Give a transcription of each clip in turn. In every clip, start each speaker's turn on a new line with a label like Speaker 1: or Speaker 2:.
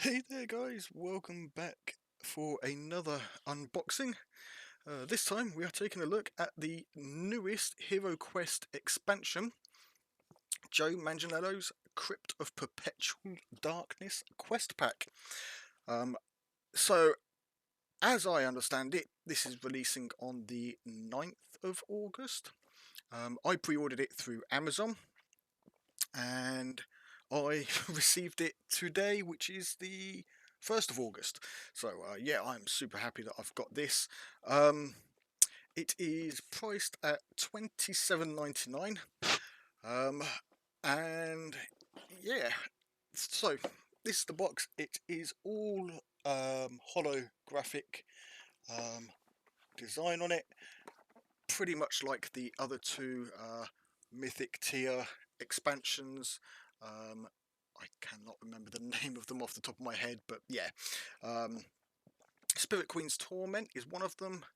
Speaker 1: Hey there guys, welcome back for another unboxing. This time we are taking a look at the newest Hero Quest expansion, Joe Manganiello's Crypt of Perpetual Darkness quest pack. Um, so as I understand it, this is releasing on the 9th of August. I pre-ordered it through Amazon and I received it today, which is the 1st of August. So yeah, I'm super happy that I've got this. Um, it is priced at $27.99, um, and yeah, so this is the box. It is all holographic design on it, pretty much like the other two Mythic tier expansions. Um, I cannot remember the name of them off the top of my head, but yeah. Um, Spirit Queen's Torment is one of them,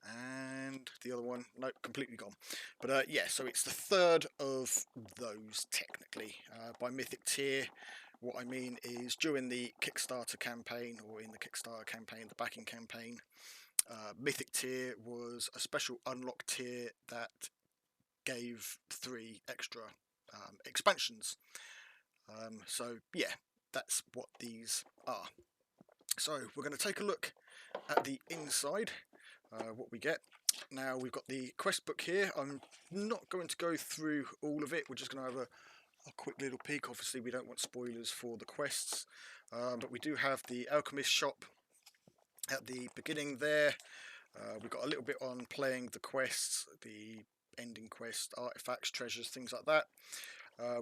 Speaker 1: and the other one, nope, completely gone. But yeah, so it's the third of those technically. By Mythic tier, what I mean is during the Kickstarter campaign, or in the Kickstarter campaign, the backing campaign, Mythic tier was a special unlock tier that gave 3 extra expansions. So yeah, that's what these are. So we're going to take a look at the inside, what we get. Now we've got the quest book here. I'm not going to go through all of it. We're just going to have a quick little peek. Obviously we don't want spoilers for the quests, but we do have the alchemist shop at the beginning there. We've got a little bit on playing the quests, the ending quest, artifacts, treasures, things like that.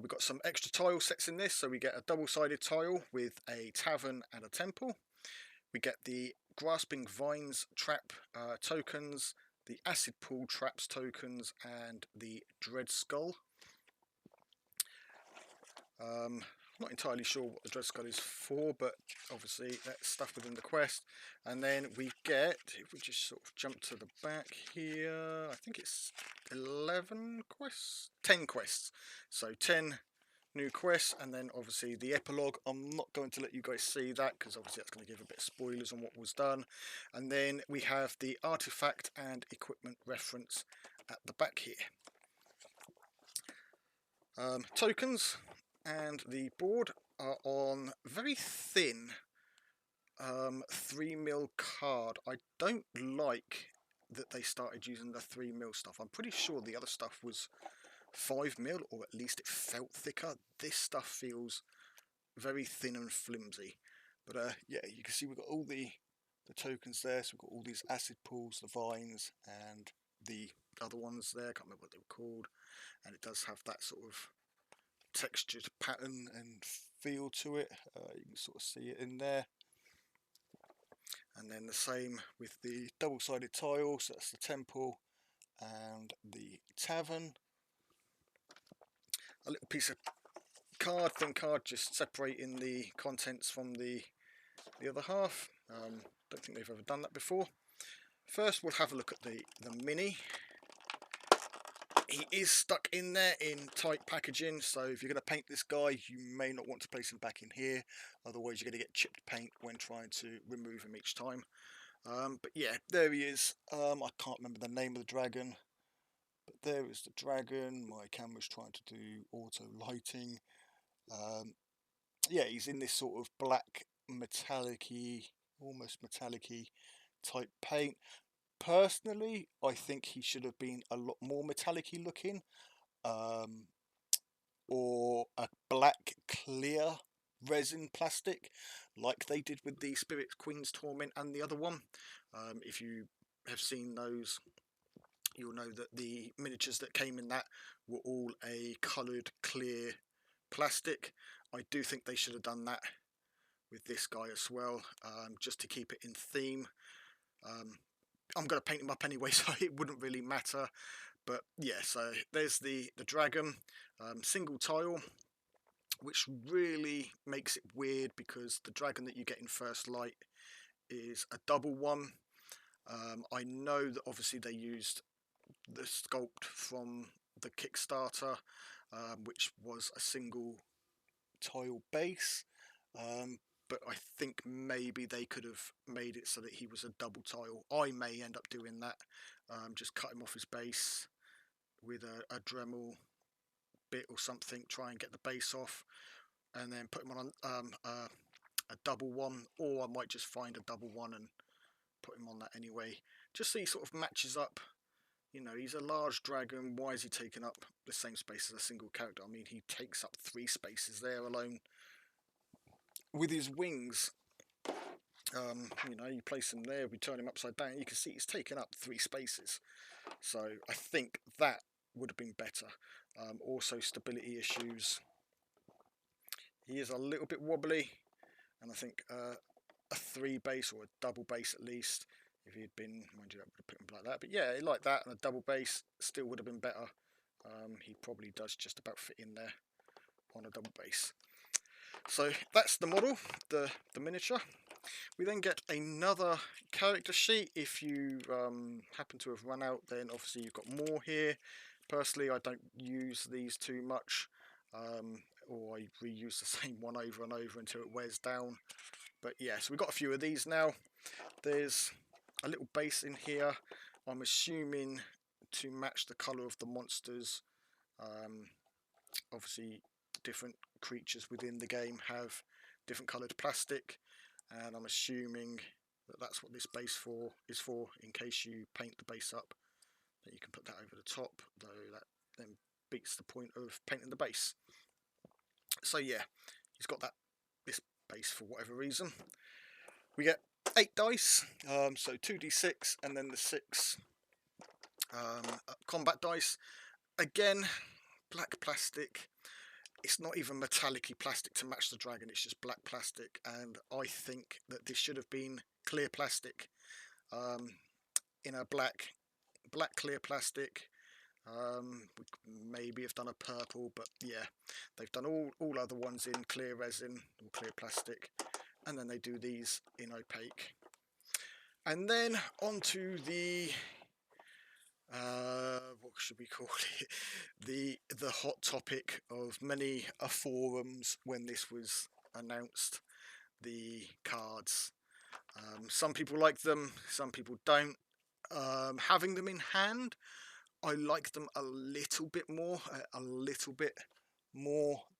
Speaker 1: We've got some extra tile sets in this, so we get a double-sided tile with a tavern and a temple. We get the grasping vines trap tokens, the acid pool traps tokens, and the dread skull. Not entirely sure what the dread skull is for, but obviously that's stuff within the quest. And then we get, if we just sort of jump to the back here, I think it's 11 quests, 10 quests. So 10 new quests, and then obviously the epilogue. I'm not going to let you guys see that because obviously that's going to give a bit of spoilers on what was done. And then we have the artifact and equipment reference at the back here. Tokens and the board are on very thin 3mm card. I don't like that they started using the 3mm stuff. I'm pretty sure the other stuff was 5mm, or at least it felt thicker. This stuff feels very thin and flimsy. But yeah, you can see we've got all the tokens there. So we've got all these acid pools, the vines, and the other ones there. I can't remember what they were called. And it does have that sort of textured pattern and feel to it. You can sort of see it in there. And then the same with the double-sided tile. So that's the temple and the tavern. A little piece of card, thin card, just separating the contents from the other half. Don't think they've ever done that before. First we'll have a look at the mini. He is stuck in there in tight packaging, so if you're going to paint this guy you may not want to place him back in here, otherwise you're going to get chipped paint when trying to remove him each time. But yeah, there he is. I can't remember the name of the dragon, but there is the dragon. My camera's trying to do auto lighting. Yeah, he's in this sort of black metallic-y, almost metallic-y type paint. Personally, I think he should have been a lot more metallic-y looking, or a black clear resin plastic like they did with the Spirit Queen's Torment and the other one. If you have seen those, you'll know that the miniatures that came in that were all a coloured clear plastic. I do think they should have done that with this guy as well, just to keep it in theme. I'm going to paint him up anyway, so it wouldn't really matter. But yeah, so there's the dragon, single tile, which really makes it weird because the dragon that you get in First Light is a double one. I know that obviously they used the sculpt from the Kickstarter, which was a single tile base, but I think maybe they could have made it so that he was a double tile. I may end up doing that, just cut him off his base with a Dremel bit or something, try and get the base off, and then put him on a double one, or I might just find a double one and put him on that anyway, just so he sort of matches up. You know, he's a large dragon, why is he taking up the same space as a single character? I mean, he takes up 3 spaces there alone with his wings. You know, you place him there, we turn him upside down, you can see he's taken up 3 spaces. So I think that would have been better. Also stability issues. He is a little bit wobbly, and I think a 3 base or a double base at least, if he had been, mind you, that would have put him like that. But yeah, like that, and a double base still would have been better. He probably does just about fit in there on a double base. So that's the model, the miniature. We then get another character sheet. If you happen to have run out, then obviously you've got more here. Personally, I don't use these too much, or I reuse the same one over and over until it wears down. But yeah, so we've got a few of these now. There's a little base in here, I'm assuming to match the colour of the monsters. Obviously different creatures within the game have different coloured plastic, and I'm assuming that that's what this base is for, in case you paint the base up, that you can put that over the top, though that then beats the point of painting the base. So yeah, he's got this base for whatever reason. We get 8 dice, so 2d6 and then the 6 combat dice. Again, black plastic. It's not even metallic-y plastic to match the dragon, it's just black plastic, and I think that this should have been clear plastic, in a black clear plastic. We maybe have done a purple, but yeah, they've done all other ones in clear resin or clear plastic, and then they do these in opaque. And then onto the what should we call it? The hot topic of many forums when this was announced, the cards. Some people like them, some people don't. Having them in hand, I like them a little bit more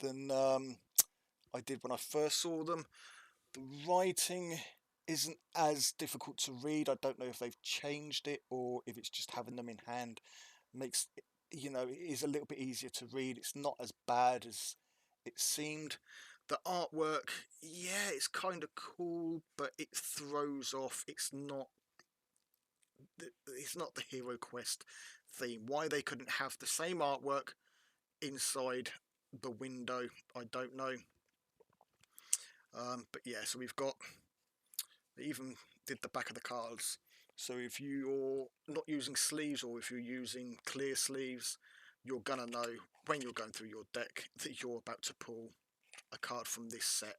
Speaker 1: than I did when I first saw them. The writing isn't as difficult to read. I don't know if they've changed it or if it's just having them in hand makes it, you know, it is a little bit easier to read. It's not as bad as it seemed. The artwork, yeah, it's kind of cool, but it throws off. It's not the Hero Quest theme. Why they couldn't have the same artwork inside the window, I don't know. But yeah, so we've got, they even did the back of the cards. So if you're not using sleeves, or if you're using clear sleeves, you're gonna know when you're going through your deck that you're about to pull a card from this set,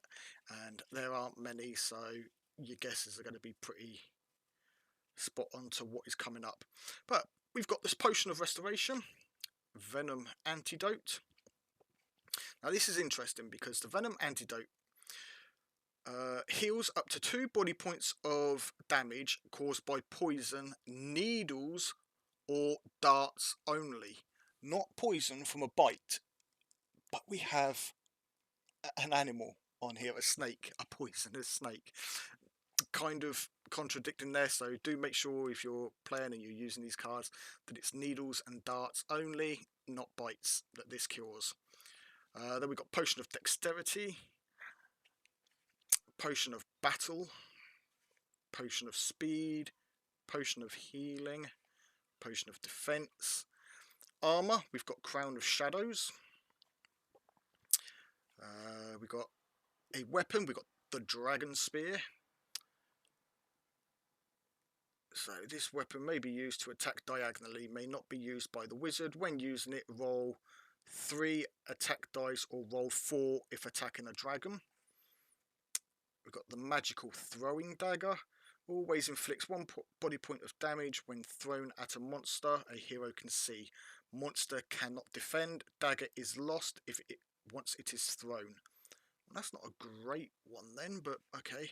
Speaker 1: and there aren't many, so your guesses are going to be pretty spot on to what is coming up. But we've got this Potion of Restoration, Venom Antidote. Now this is interesting because the Venom Antidote heals up to 2 body points of damage caused by poison, needles or darts only. Not poison from a bite, but we have an animal on here, a snake, a poisonous snake. Kind of contradicting there, so do make sure if you're playing and you're using these cards that it's needles and darts only, not bites, that this cures. Then we've got Potion of Dexterity, Potion of Battle, Potion of Speed, Potion of Healing, Potion of Defense. Armor, we've got Crown of Shadows. We've got a weapon, we've got the Dragon Spear. So this weapon may be used to attack diagonally, may not be used by the wizard. When using it, roll 3 attack dice or roll 4 if attacking a dragon. We've got the Magical Throwing Dagger. Always inflicts 1 body point of damage when thrown at a monster a hero can see. Monster cannot defend. Dagger is lost once it is thrown. That's not a great one then, but okay.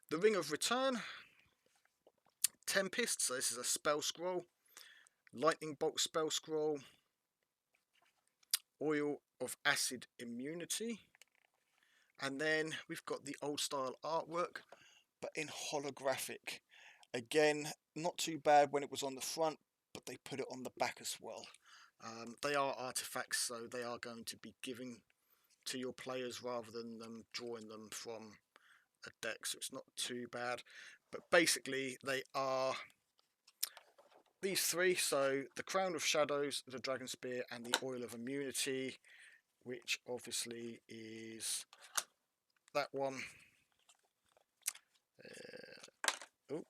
Speaker 1: The Ring of Return, Tempest, so this is a spell scroll. Lightning Bolt spell scroll. Oil of Acid Immunity. And then we've got the old style artwork, but in holographic. Again, not too bad when it was on the front, but they put it on the back as well. They are artifacts, so they are going to be given to your players rather than them drawing them from a deck, so it's not too bad. But basically they are these three, so the Crown of Shadows, the Dragon Spear, and the Oil of Immunity, which obviously is that one. Oh,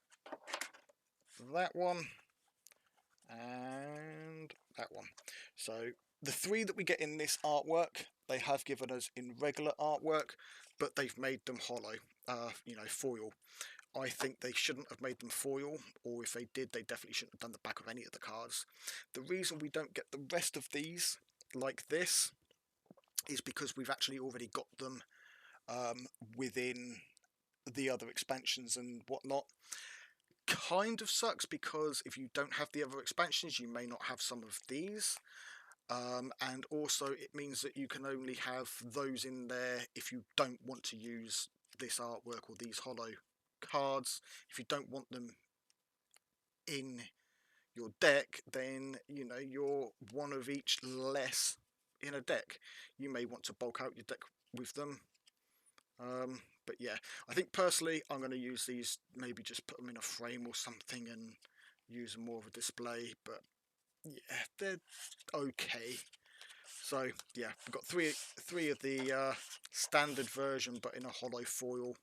Speaker 1: that one and that one. So the three that we get in this artwork, they have given us in regular artwork, but they've made them hollow, foil. I think they shouldn't have made them foil, or if they did, they definitely shouldn't have done the back of any of the cards. The reason we don't get the rest of these like this is because we've actually already got them within the other expansions and whatnot. Kind of sucks because if you don't have the other expansions, you may not have some of these. And also it means that you can only have those in there if you don't want to use this artwork or these hollow cards. If you don't want them in your deck, then you're one of each less in a deck. You may want to bulk out your deck with them. But yeah, I think personally I'm going to use these, maybe just put them in a frame or something and use them more of a display. But yeah, they're okay. So yeah, we've got three of the standard version, but in a hollow foil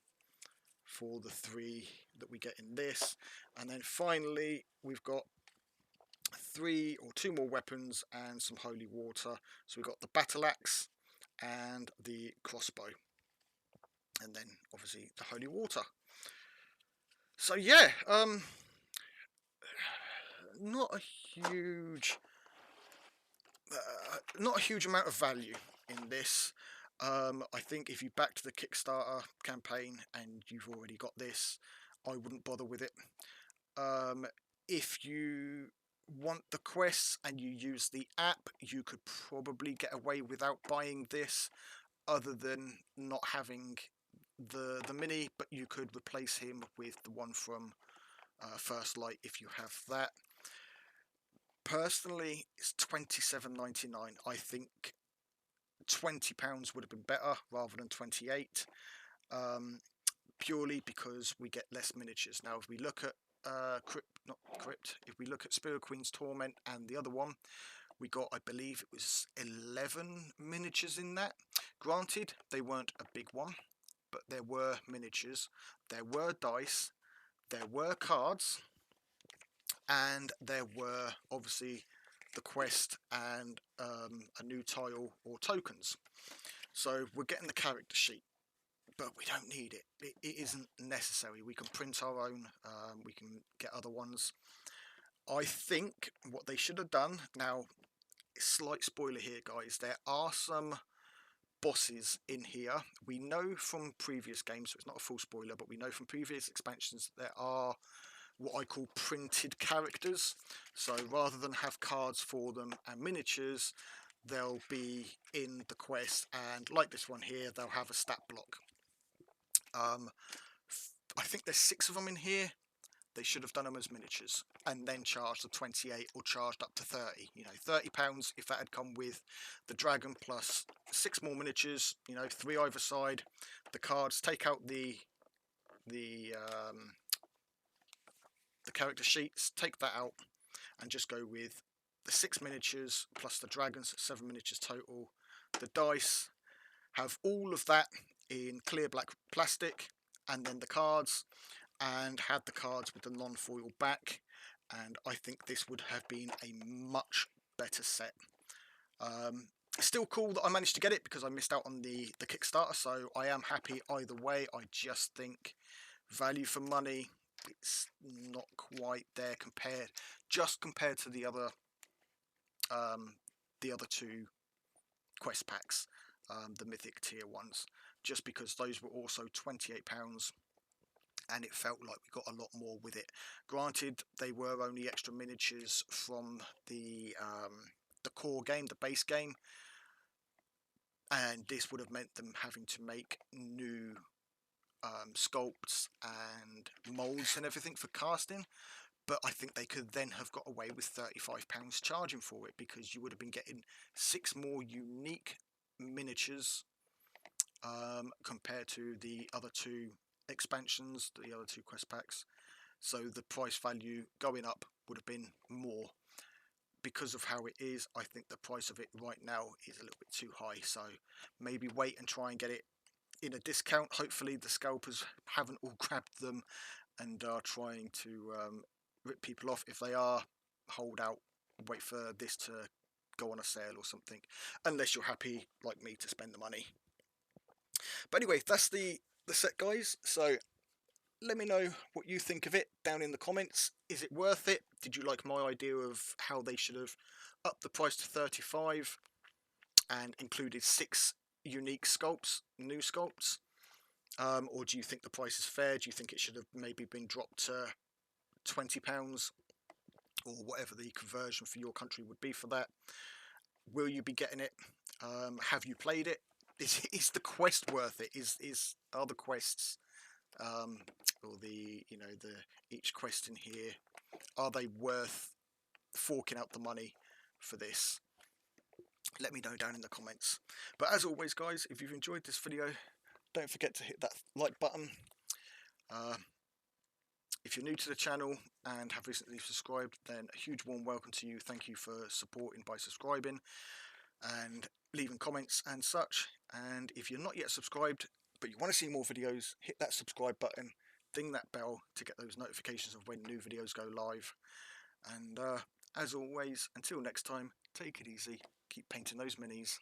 Speaker 1: for the three that we get in this. And then finally we've got two more weapons and some holy water. So we've got the battle axe and the crossbow, and then obviously the holy water. So yeah, not a huge amount of value in this. I think if you backed the Kickstarter campaign and you've already got this, I wouldn't bother with it. If you want the quests and you use the app, you could probably get away without buying this, other than not having the mini, but you could replace him with the one from First Light if you have that. Personally, it's £27.99. I think £20 would have been better rather than 28, purely because we get less miniatures. Now if we look at Crypt, if we look at Spirit Queen's Torment and the other one, we got, I believe it was 11 miniatures in that. Granted, they weren't a big one, but there were miniatures, there were dice, there were cards, and there were obviously the quest and a new tile or tokens. So we're getting the character sheet, but we don't need it. It isn't necessary. We can print our own, we can get other ones. I think what they should have done, now slight spoiler here guys, there are some bosses in here. We know from previous games, so it's not a full spoiler, but we know from previous expansions there are what I call printed characters. So rather than have cards for them and miniatures, they'll be in the quest, and like this one here, they'll have a stat block. I think there's 6 of them in here. They should have done them as miniatures and then charged the 28 or charged up to 30. £30 if that had come with the dragon plus 6 more miniatures, 3 either side. The cards, take out the character sheets, take that out and just go with the 6 miniatures plus the dragons, 7 miniatures total. The dice, have all of that in clear black plastic, and then the cards, and had the cards with the non-foil back, and I think this would have been a much better set. Still cool that I managed to get it because I missed out on the Kickstarter, so I am happy either way. I just think value for money, it's not quite there compared to the other 2 quest packs, the mythic tier ones. just because those were also £28, and it felt like we got a lot more with it. Granted, they were only extra miniatures from the core game, the base game, and this would have meant them having to make new sculpts and molds and everything for casting. But I think they could then have got away with £35 charging for it, because you would have been getting 6 more unique miniatures compared to the other 2 expansions, the other 2 quest packs. So the price value going up would have been more. Because of how it is, I think the price of it right now is a little bit too high. So maybe wait and try and get it in a discount. Hopefully the scalpers haven't all grabbed them and are trying to rip people off. If they are, hold out, wait for this to go on a sale or something, unless you're happy like me to spend the money. But anyway, that's the set, guys. So let me know what you think of it down in the comments. Is it worth it? Did you like my idea of how they should have upped the price to 35 and included 6 unique sculpts, new sculpts? Or do you think the price is fair? Do you think it should have maybe been dropped to £20 or whatever the conversion for your country would be for that? Will you be getting it? Have you played it? Is the quest worth it? Are the quests or the each quest in here, are they worth forking out the money for this? Let me know down in the comments. But as always, guys, if you've enjoyed this video, don't forget to hit that like button. If you're new to the channel and have recently subscribed, then a huge warm welcome to you. Thank you for supporting by subscribing and leaving comments and such. And if you're not yet subscribed but you want to see more videos, hit that subscribe button, ding that bell to get those notifications of when new videos go live. And as always, until next time, take it easy, keep painting those minis.